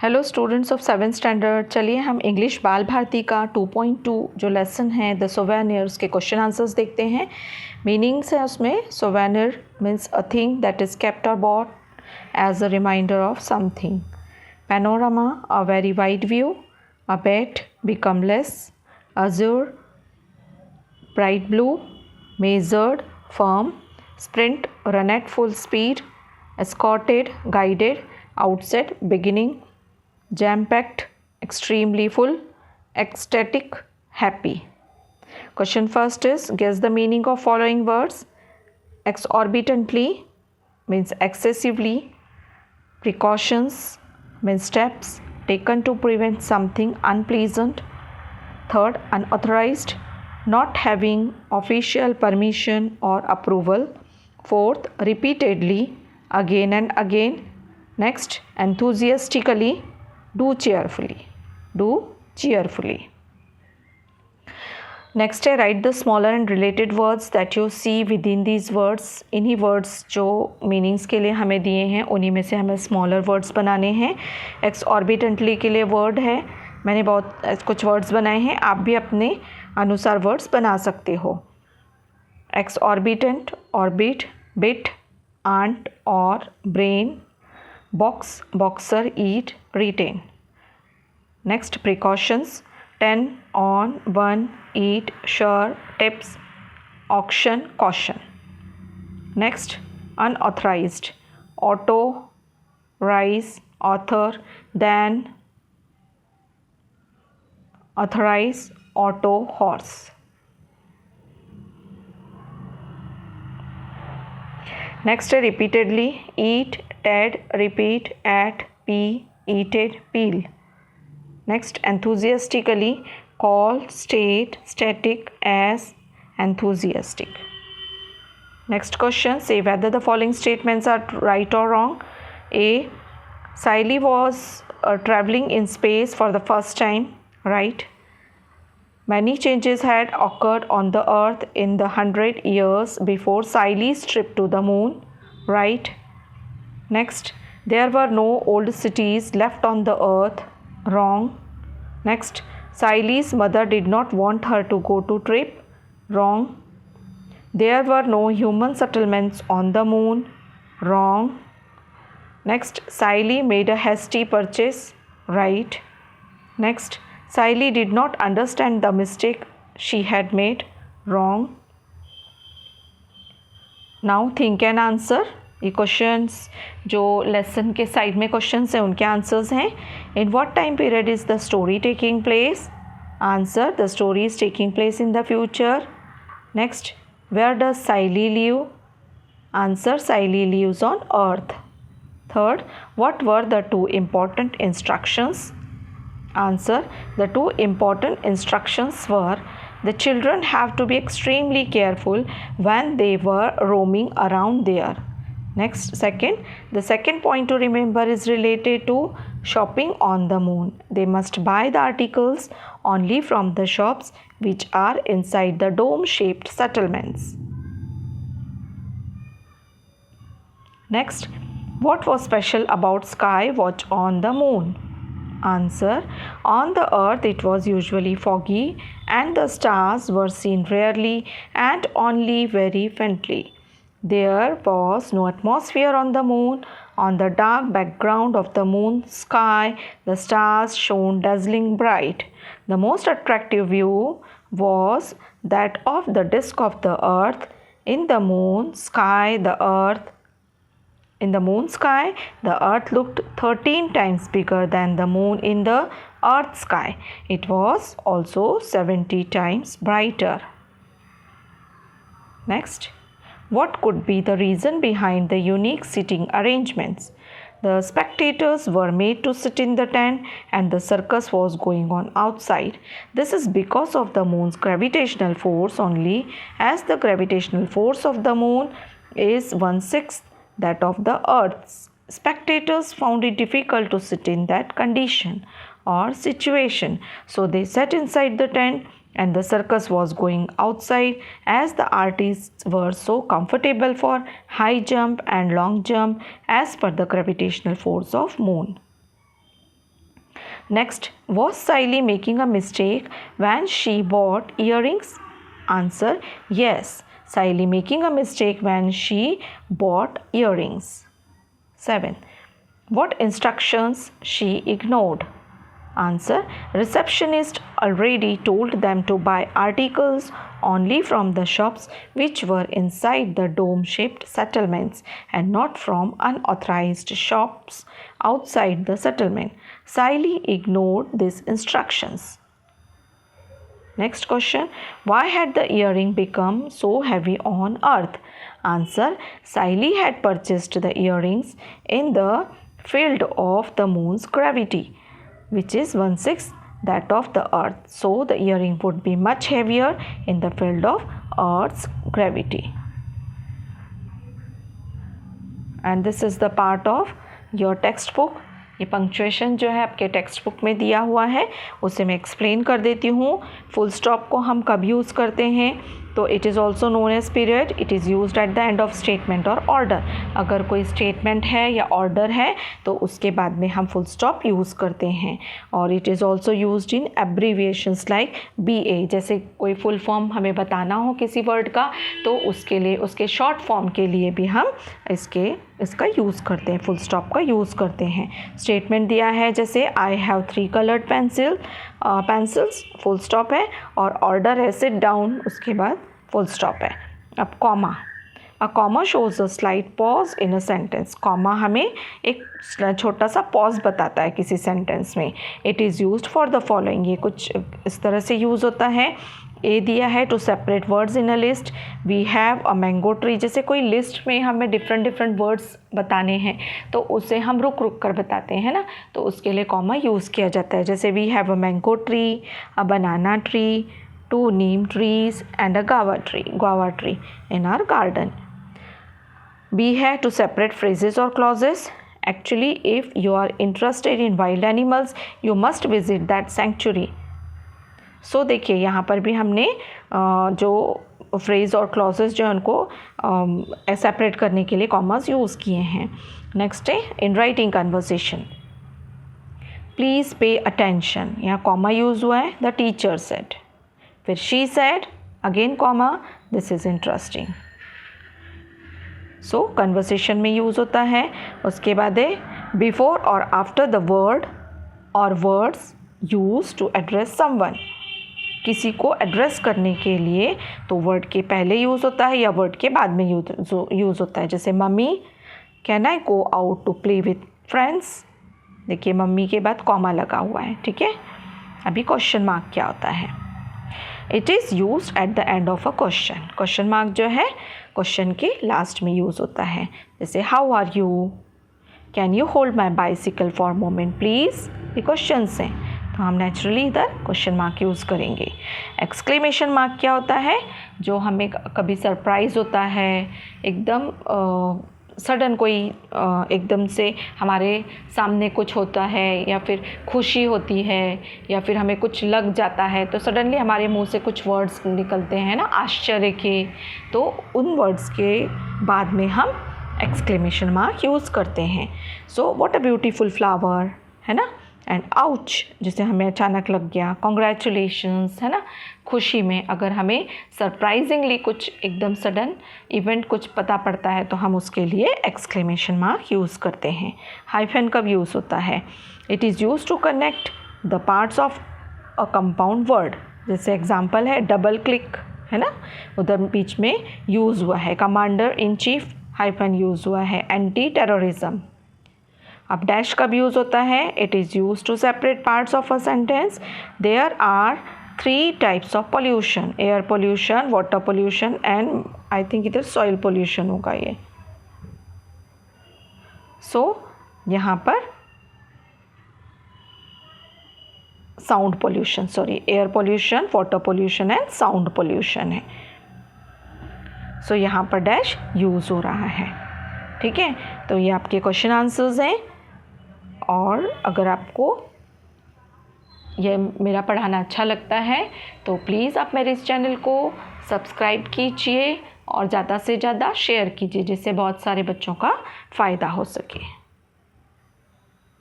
Hello students of 7th standard. चलिए हम English बाल भारती का 2.2 जो लेसन है द सोवेनियर्स के क्वेश्चन आंसर्स देखते हैं। मीनिंग्स है उसमें। Souvenir means a thing that is kept और bought as a reminder of something. Panorama a very wide view. Abate become less. Azure bright blue. Measured firm. Sprint run at full speed. Escorted guided. Outset beginning. Jam-packed, extremely full, ecstatic, happy. Question first is guess the meaning of following words. Exorbitantly means excessively. Precautions means steps taken to prevent something unpleasant. Third, unauthorized, not having official permission or approval. Fourth, repeatedly, again and again. Next, enthusiastically. Do cheerfully. Do cheerfully. Next है write the smaller and related words that you see within these words. इन्हीं words जो meanings के लिए हमें दिए हैं उन्हीं में से हमें स्मॉलर वर्ड्स बनाने हैं। एक्सऑर्बिटेंटली के लिए वर्ड है, मैंने बहुत कुछ वर्ड्स बनाए हैं, आप भी अपने अनुसार वर्ड्स बना सकते हो। एक्सऑर्बिटेंट, ऑर्बिट, बिट, आंट और brain, box, boxer, eat, retain. Next precautions 10 on 1 eat sure tips auction caution. Next unauthorized auto rise author than authorize auto horse. Next repeatedly eat ted repeat at pee eated peel. Next enthusiastically call state static as enthusiastic. Next question, say whether the following statements are right or wrong. A, Siley was traveling in space for the first time. Right. Many changes had occurred on the earth in the 100 years before Siley's trip to the moon. Right. Next, there were no old cities left on the earth. Wrong. Next, Siley's mother did not want her to go to trip. Wrong. There were no human settlements on the moon. Wrong. Next, Siley made a hasty purchase. Right. Next, Siley did not understand the mistake she had made. Wrong. Now think and answer. ये questions जो lesson के side में questions हैं उनके answers हैं। In what time period is the story taking place? Answer, the story is taking place in the future. Next, where does Saili live? Answer, Saili lives on earth. Third, what were the two important instructions? Answer, the two important instructions were the children have to be extremely careful when they were roaming around there. Next, the second point to remember is related to shopping on the moon. They must buy the articles only from the shops which are inside the dome-shaped settlements. Next, what was special about sky watch on the moon? Answer, on the earth it was usually foggy and the stars were seen rarely and only very faintly. There was no atmosphere on the moon. On the dark background of the moon sky, the stars shone dazzling bright. The most attractive view was that of the disk of the earth. In the moon sky, the earth looked 13 times bigger than the moon in the earth sky. It was also 70 times brighter. Next, what could be the reason behind the unique sitting arrangements? The spectators were made to sit in the tent and the circus was going on outside. This is because of the moon's gravitational force only, as the gravitational force of the moon is 1/6 that of the earth's. Spectators found it difficult to sit in that condition or situation, so they sat inside the tent and the circus was going outside, as the artists were so comfortable for high jump and long jump as per the gravitational force of moon. Next, was Siley making a mistake when she bought earrings? Answer, yes. Siley making a mistake when she bought earrings. 7. What instructions she ignored? Answer, receptionist already told them to buy articles only from the shops which were inside the dome-shaped settlements and not from unauthorized shops outside the settlement. Siley ignored these instructions. Next question, why had the earring become so heavy on earth? Answer, Siley had purchased the earrings in the field of the moon's gravity, which is 1/6 that of the earth. So the earring would be much heavier in the field of earth's gravity. And this is the part of your textbook. ये punctuation जो है आपके text book में दिया हुआ है, उसे मैं एक्सप्लेन कर देती हूँ. फुल स्टॉप को हम कब यूज़ करते हैं? तो it is also known as period. It is used at the end of statement और ऑर्डर. अगर कोई स्टेटमेंट है या ऑर्डर है तो उसके बाद में हम फुल स्टॉप यूज़ करते हैं. और it is also used in abbreviations like BA. जैसे कोई फुल फॉर्म हमें बताना हो किसी वर्ड का तो उसके लिए उसके शॉर्ट फॉर्म के लिए भी हम इसका यूज़ करते हैं, फुल स्टॉप का यूज़ करते हैं. स्टेटमेंट दिया है जैसे I have 3 coloured pencils, full stop है. और ऑर्डर है सिट डाउन, उसके बाद फुल स्टॉप है. अब comma, a comma shows a slight pause in a sentence. Comma हमें एक छोटा सा पॉज बताता है किसी सेंटेंस में. It is used for the following. ये कुछ इस तरह से यूज़ होता है. ए दिया है to separate words in a list. We have a mango tree. जैसे कोई लिस्ट में हमें डिफरेंट वर्ड्स बताने हैं तो उसे हम रुक कर बताते हैं ना, तो उसके लिए कॉमा यूज़ किया जाता है. जैसे we have a mango tree, a banana tree, 2 neem trees and a guava tree in our garden. B है to separate phrases or clauses. Actually, if you are interested in wild animals, you must visit that sanctuary. So देखिए यहाँ पर भी हमने जो phrase और clauses जो है उनको सेपरेट करने के लिए कॉमास यूज़ किए हैं. नेक्स्ट है in writing conversation. Please pay attention. यहाँ कॉमा यूज़ हुआ है. The teacher said. फिर she said, again comma, this is interesting. So conversation में यूज़ होता है. उसके बाद है बिफोर और आफ्टर द वर्ड और words use to address someone. किसी को एड्रेस करने के लिए तो वर्ड के पहले यूज़ होता है या वर्ड के बाद में यूज़ होता है. जैसे mummy, can I go out to play with friends. देखिए मम्मी के बाद कॉमा लगा हुआ है. ठीक है, अभी क्वेश्चन मार्क क्या होता है? It is use eight the end of a question. Question mark जो है क्वेश्चन के लास्ट में यूज़ होता है. जैसे how are you, can you hold my bicycle for moment please. ये क्वेश्चन हैं तो हम नेचुरली इधर क्वेश्चन मार्क यूज़ करेंगे. एक्सक्लेमेशन मार्क क्या होता है? जो हमें कभी सरप्राइज़ होता है, एकदम सडन कोई एकदम से हमारे सामने कुछ होता है या फिर खुशी होती है या फिर हमें कुछ लग जाता है तो सडनली हमारे मुंह से कुछ वर्ड्स निकलते हैं ना आश्चर्य के, तो उन वर्ड्स के बाद में हम एक्सक्लेमेशन मार्क यूज़ करते हैं. So what a beautiful flower, है ना. एंड आउच, जैसे हमें अचानक लग गया. कॉन्ग्रेचुलेशंस, है ना. खुशी में अगर हमें सरप्राइजिंगली कुछ एकदम सडन इवेंट कुछ पता पड़ता है तो हम उसके लिए एक्सक्लेमेशन मार्क यूज़ करते हैं. हाइफन कब यूज़ होता है? It is use to connect the parts of a compound word. जैसे एग्जांपल है डबल क्लिक, है ना, उधर बीच में यूज़ हुआ है. Commander in chief, hyphen use हुआ है. Anti terrorism. अब डैश कब यूज़ होता है? It is use to separate parts of a sentence. There are 3 types of pollution: air pollution, water pollution and I think इधर soil pollution होगा ये. सो यहाँ पर sound pollution, sorry, air pollution, water pollution and sound pollution है. सो यहाँ पर dash use हो रहा है. ठीक है, तो ये आपके क्वेश्चन आंसर्स हैं. और अगर आपको ये मेरा पढ़ाना अच्छा लगता है तो प्लीज़ आप मेरे इस चैनल को सब्सक्राइब कीजिए और ज़्यादा से ज़्यादा शेयर कीजिए जिससे बहुत सारे बच्चों का फ़ायदा हो सके.